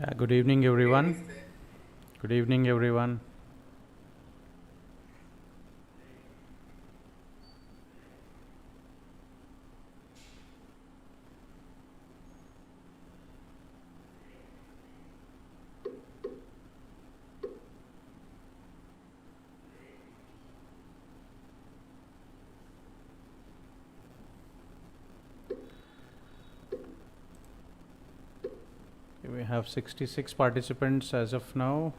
Yeah, good evening, everyone. Good evening, everyone. We have 66 participants as of now.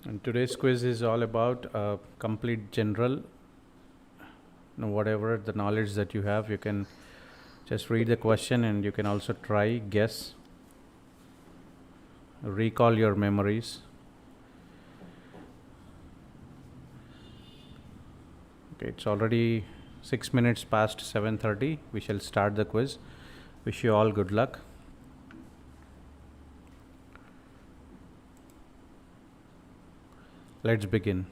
And today's quiz is all about complete general. Whatever the knowledge that you have, you can just read the question and you can also try, guess, recall your memories. Okay, it's already 6 minutes past 7:30. We shall start the quiz. Wish you all good luck. Let's begin.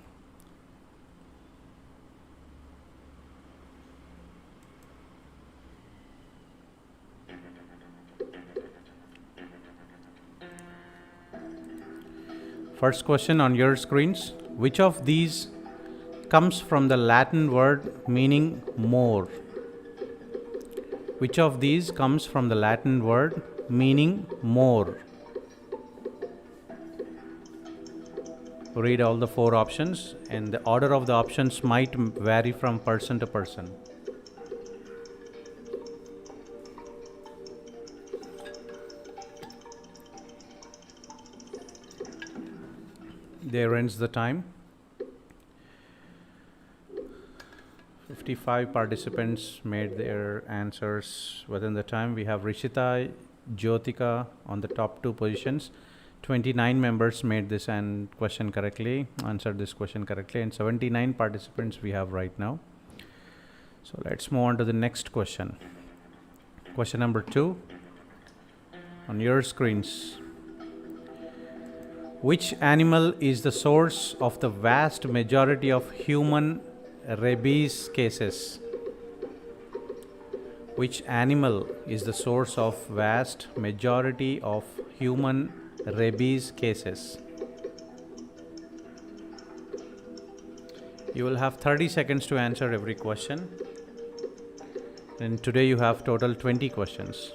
First question on your screens. Which of these comes from the Latin word meaning more? Which of these comes from the Latin word meaning more? Read all the 4 options, and the order of the options might vary from person to person. There ends the time. 55 participants made their answers within the time. We have Rishita, Jyotika on the top 2 positions. 29 members made this question correctly, answered this question correctly, and 79 participants we have right now. So let's move on to the next question. Question number 2 on your screens. Which animal is the source of the vast majority of human rabies cases? Which animal is the source of vast majority of human rabies cases? You will have 30 seconds to answer every question. And today you have total 20 questions.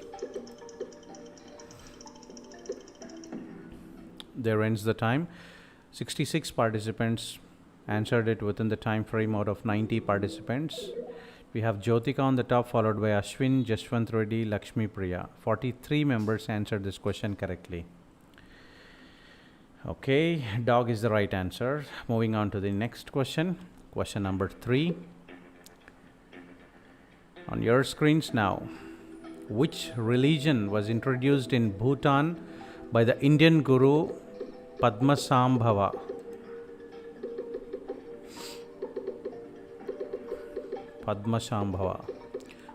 There ends the time. 66 participants answered it within the time frame out of 90 participants. We have Jyotika on the top, followed by Ashwin, Jaswant Reddy, Lakshmi Priya. 43 members answered this question correctly. Okay, dog is the right answer. Moving on to the next question. Question number 3. On your screens now. Which religion was introduced in Bhutan by the Indian guru Padmasambhava? Padmasambhava.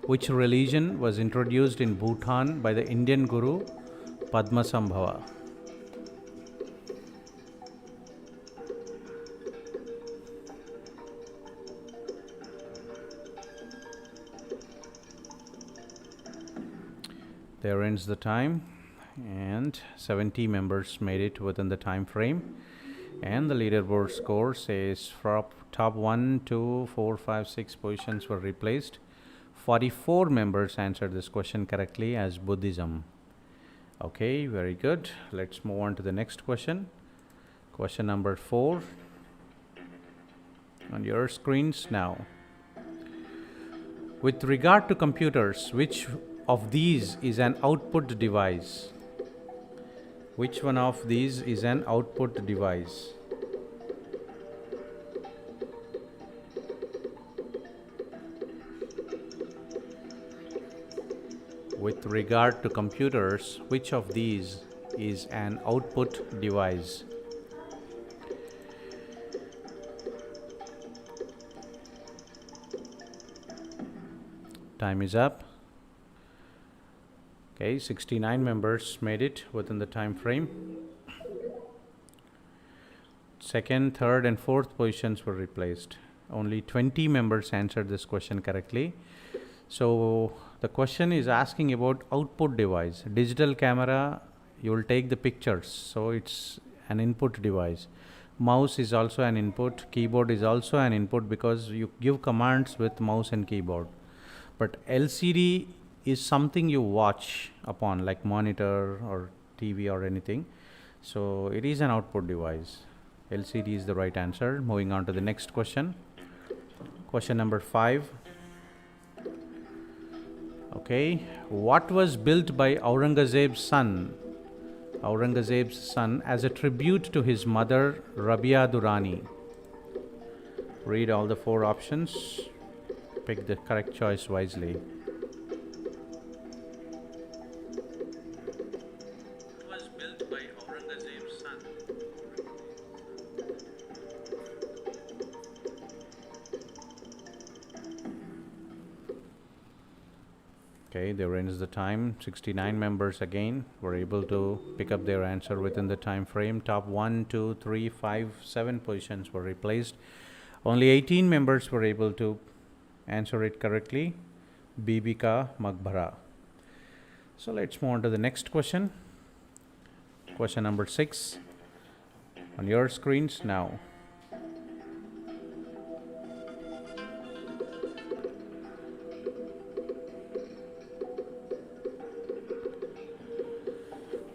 Which religion was introduced in Bhutan by the Indian guru Padmasambhava? There ends the time, and 70 members made it within the time frame, and the leaderboard score says from top 1, 2, 4, 5, 6 positions were replaced. 44 members answered this question correctly as Buddhism. Okay, very good. Let's move on to the next question. Question number 4 on your screens now. With regard to computers, which of these is an output device? Which one of these is an output device? With regard to computers, which of these is an output device? Time is up. Okay, 69 members made it within the time frame. Second, third, and fourth positions were replaced. Only 20 members answered this question correctly. So the question is asking about output device. Digital camera, you will take the pictures, so it's an input device. Mouse is also an input. Keyboard is also an input because you give commands with mouse and keyboard. But LCD is something you watch upon, like monitor or TV or anything. So it is an output device. LCD is the right answer. Moving on to the next question. Question number 5. Okay, what was built by Aurangzeb's son as a tribute to his mother Rabia Durrani? Read all the 4 options. Pick the correct choice wisely. Was built by Aurangzeb's son. Okay, there ends the time. 69 members again were able to pick up their answer within the time frame. Top 1, 2, 3, 5, 7 positions were replaced. Only 18 members were able to answer it correctly. Bibika Maghbara. So let's move on to the next question. Question number 6 on your screens now.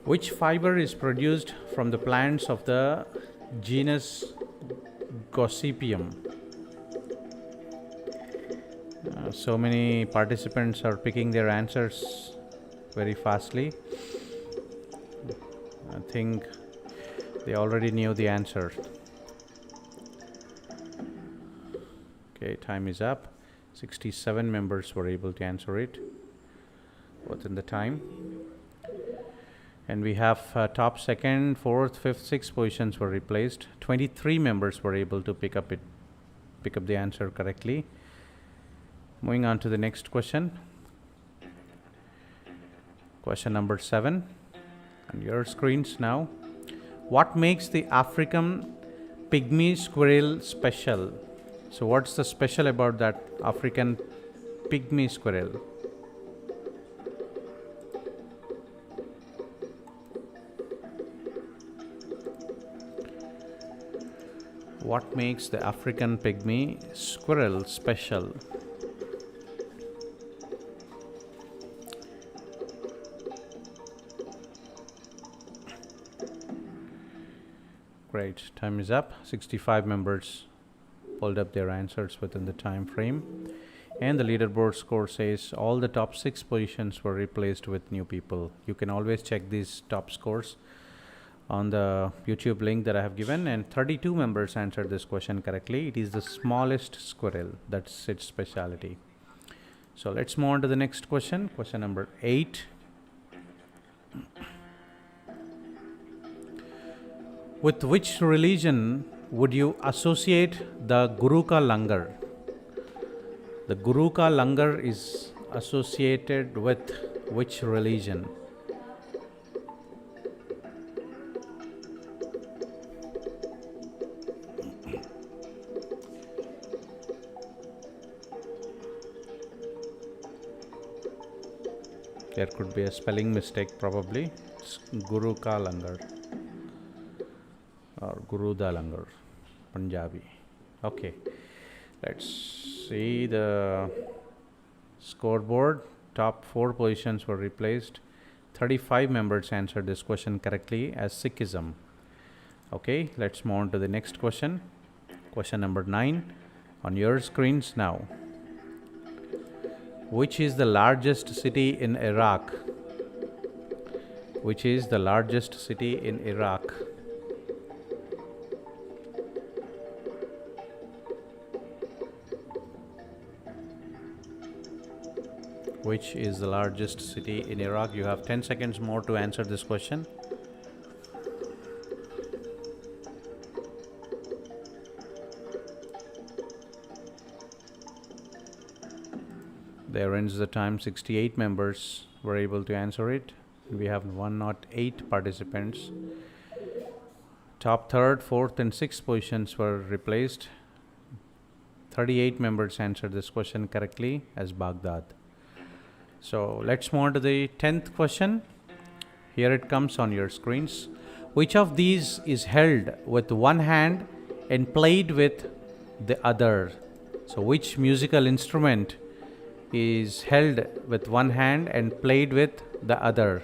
Which fiber is produced from the plants of the genus Gossypium? So many participants are picking their answers very fastly. I think they already knew the answer. Okay, time is up. 67 members were able to answer it within the time. And we have top 2nd, 4th, 5th, 6th positions were replaced. 23 members were able to pick up the answer correctly. Moving on to the next question. Question number 7 on your screens now. What makes the African pygmy squirrel special? So what's the special about that African pygmy squirrel? What makes the African pygmy squirrel special? Great, time is up. 65 members pulled up their answers within the time frame. And the leaderboard score says all the top 6 positions were replaced with new people. You can always check these top scores on the YouTube link that I have given, and 32 members answered this question correctly. It is the smallest squirrel. That's its specialty. So let's move on to the next question. Question number 8. With which religion would you associate the Guru Ka Langar? The Guru Ka Langar is associated with which religion? There could be a spelling mistake probably. It's Guru Ka Langar or Guru Da Langar, Punjabi. Okay, let's see the scoreboard. Top 4 positions were replaced. 35 members answered this question correctly as Sikhism. Okay, let's move on to the next question. Question number 9 on your screens now. Which is the largest city in Iraq? Which is the largest city in Iraq? Which is the largest city in Iraq? You have 10 seconds more to answer this question. There ends the time. 68 members were able to answer it. We have 108 participants. Top third, fourth, and sixth positions were replaced. 38 members answered this question correctly as Baghdad. So let's move on to the 10th question. Here it comes on your screens. Which of these is held with one hand and played with the other? So which musical instrument is held with one hand and played with the other?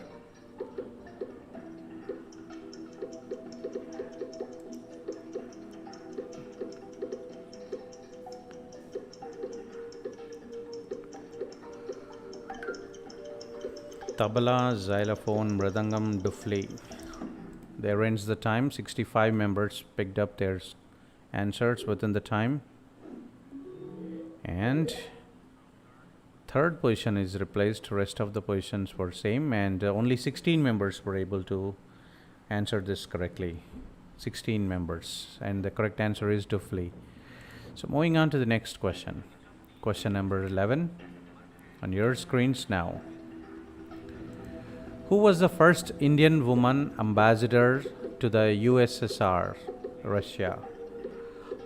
Tabla, xylophone, mridangam, dufli. There ends the time. 65 members picked up their answers within the time. And third position is replaced. Rest of the positions were same, and only 16 members were able to answer this correctly. 16 members, and the correct answer is dufli. So moving on to the next question. Question number 11 on your screens now. Who was the first Indian woman ambassador to the USSR, Russia?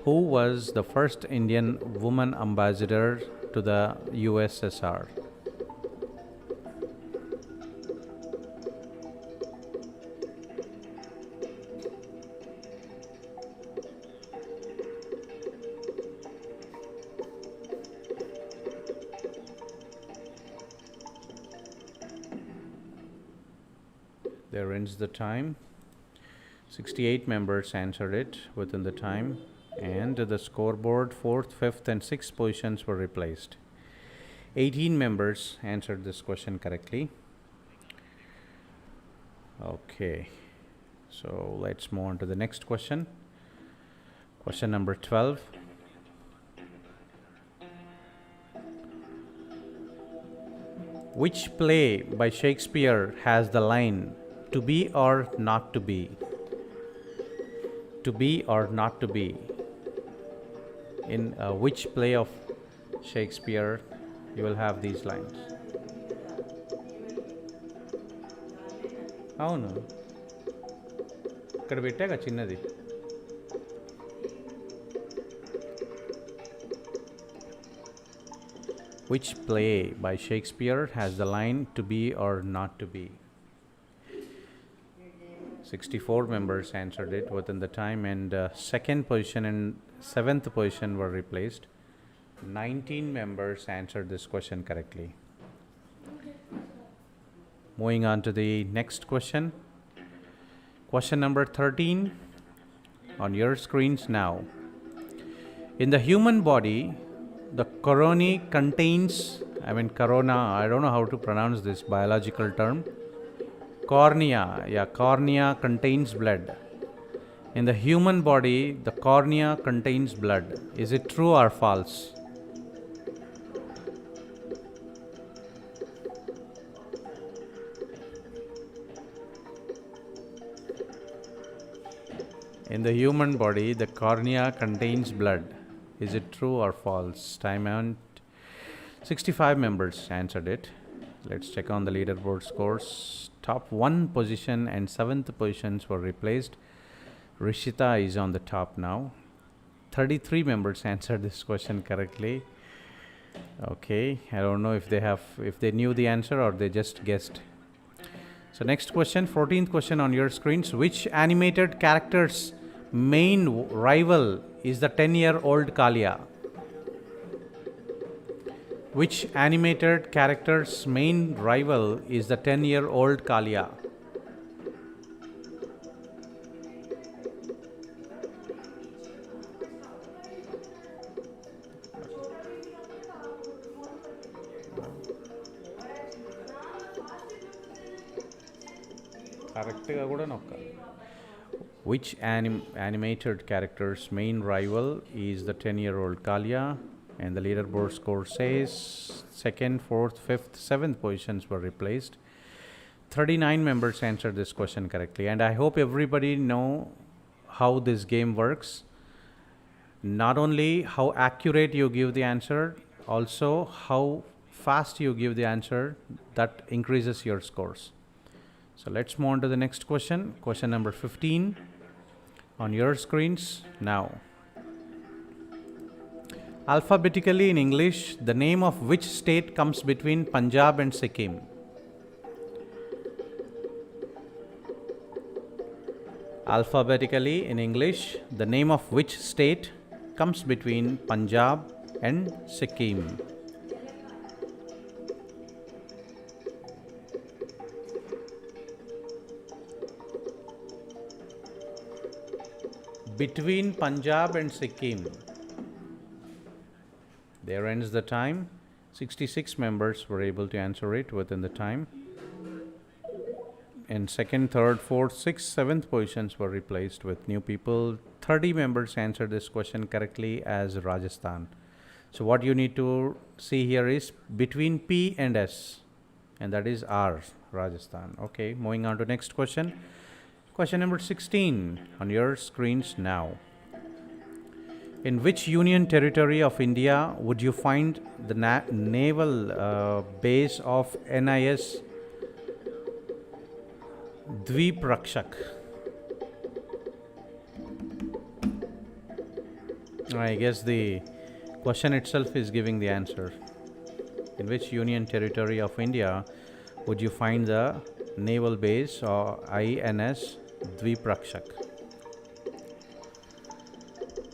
Who was the first Indian woman ambassador to the USSR? There ends the time. 68 members answered it within the time, and the scoreboard, 4th, 5th, and 6th positions were replaced. 18 members answered this question correctly. Okay, so let's move on to the next question. Question number 12. Which play by Shakespeare has the line, "To be or not to be"? To be or not to be. In which play of Shakespeare you will have these lines? అవును, ఇక్కడ పెట్టాక చిన్నది. Which play by Shakespeare has the line, "To be or not to be"? 64 members answered it within the time, and second position and 7th position were replaced. 19 members answered this question correctly. Moving on to the next question. Question number 13 on your screens now. In the human body, the corona contains, corona, I don't know how to pronounce this biological term. Cornea contains blood. In the human body, the cornea contains blood. Is it true or false? In the human body, the cornea contains blood. Is it true or false? Time out. 65 members answered it. Let's check on the leaderboard scores. Top 1 position and 7th positions were replaced. Rishita is on the top now. 33 members answered this question correctly. Okay, I don't know if they knew the answer or they just guessed. So next question, 14th question on your screens. Which animated character's main rival is the 10-year-old Kalia? Which animated character's main rival is the 10-year-old Kalia? Which animated character's main rival is the 10-year-old Kalia? And the leaderboard score says 2nd, 4th, 5th, 7th positions were replaced. 39 members answered this question correctly. And I hope everybody know how this game works. Not only how accurate you give the answer, also how fast you give the answer, that increases your scores. So let's move on to the next question. Question number 15 on your screens now. Alphabetically in English, the name of which state comes between Punjab and Sikkim? Alphabetically in English, the name of which state comes between Punjab and Sikkim? Between Punjab and Sikkim. There ends the time. 66 members were able to answer it within the time. In second, third, fourth, sixth, seventh positions were replaced with new people. 30 members answered this question correctly as Rajasthan. So what you need to see here is between P and S, and that is R, Rajasthan. Okay, moving on to next question. Question number 16 on your screens now. In which union territory of India would you find the naval base of NIS Dviprakshak? I guess the question itself is giving the answer. In which union territory of India would you find the naval base or INS Dviprakshak?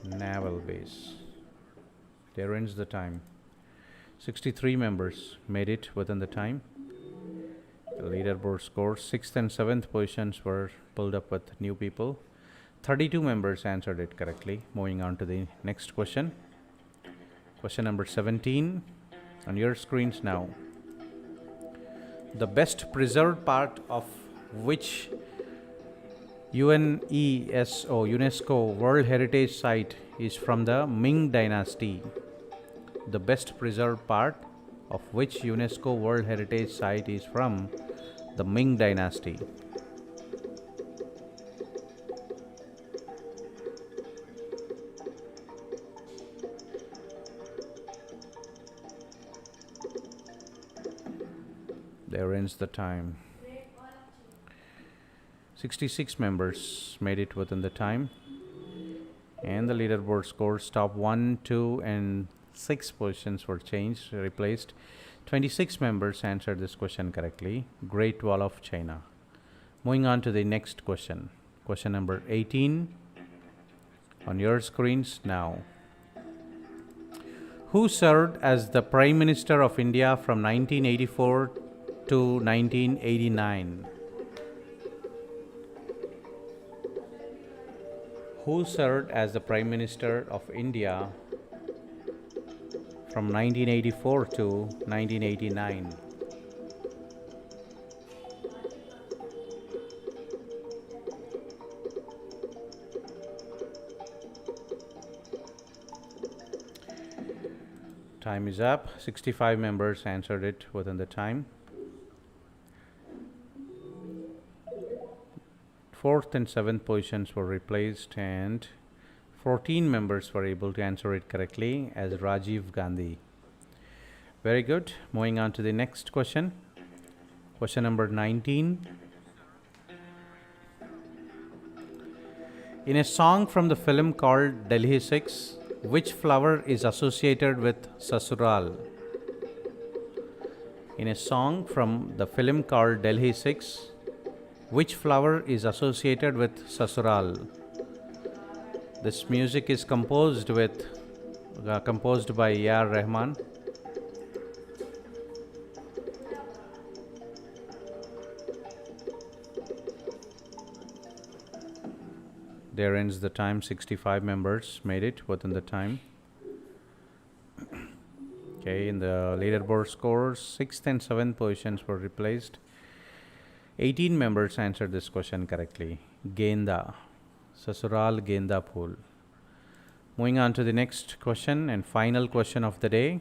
Naval base. There ends the time. 63 members made it within the time. The leaderboard scores 6th and 7th positions were pulled up with new people. 32 members answered it correctly. Moving on to the next question. Question number 17 on your screens now. The best preserved part of which UNESCO World Heritage Site is from the Ming Dynasty? The best preserved part of which UNESCO World Heritage Site is from the Ming Dynasty? There ends the time. 66 members made it within the time, and the leaderboard scores top 1, 2 and 6 positions were changed, replaced. 26 members answered this question correctly. Great Wall of China. Moving on to the next question. Question number 18 on your screens now. Who served as the Prime Minister of India from 1984 to 1989? Who served as the Prime Minister of India from 1984 to 1989? Time is up. 65 members answered it within the time. 4th and 7th positions were replaced, and 14 members were able to answer it correctly as Rajiv Gandhi. Very good. Moving on to the next question. Question number 19. In a song from the film called Delhi 6, which flower is associated with Sasural? In a song from the film called Delhi 6, which flower is associated with Sasural? This music is composed by A.R. Rahman. There ends the time. 65 members made it within the time. Okay, in the leaderboard scores, 6th and 7th positions were replaced. 18 members answered this question correctly. Genda. Sasural Genda Phool. Moving on to the next question and final question of the day.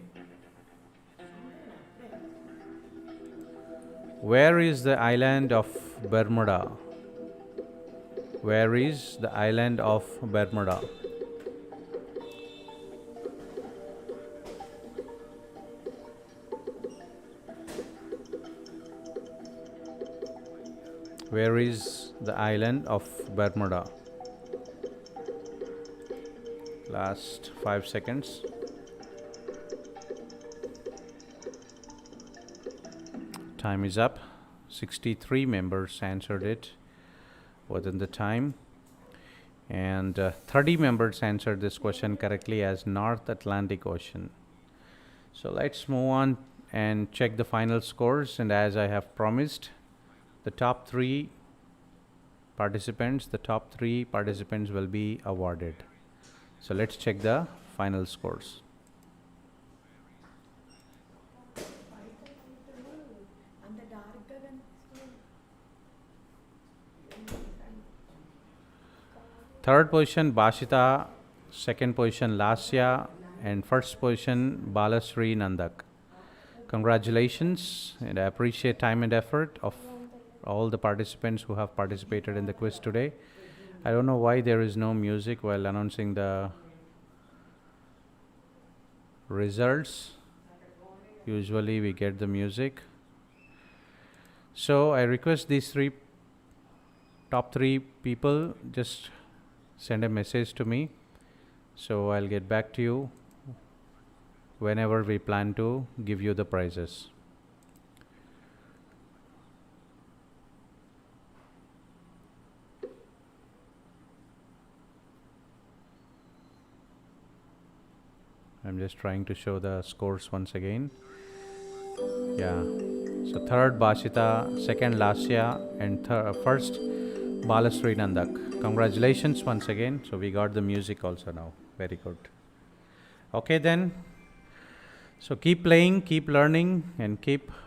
Where is the island of Bermuda? Where is the island of Bermuda? Where is the island of Bermuda? Last 5 seconds. Time is up. 63 members answered it within the time, and 30 members answered this question correctly as North Atlantic Ocean. So let's move on and check the final scores, and as I have promised, the top three participants will be awarded. So let's check the final scores. Third position Bashita, second position Lasya, and first position Balasri Nandak. Congratulations, and I appreciate time and effort of all the participants who have participated in the quiz today. I don't know why there is no music while announcing the results. Usually we get the music. So I request these top three people just send a message to me, so I'll get back to you whenever we plan to give you the prizes. I'm just trying to show the scores once again. Yeah, so third Bashita, second Lasya, and first Balasri Nandak. Congratulations once again. So we got the music also now. Very good. Okay then. So keep playing, keep learning, and keep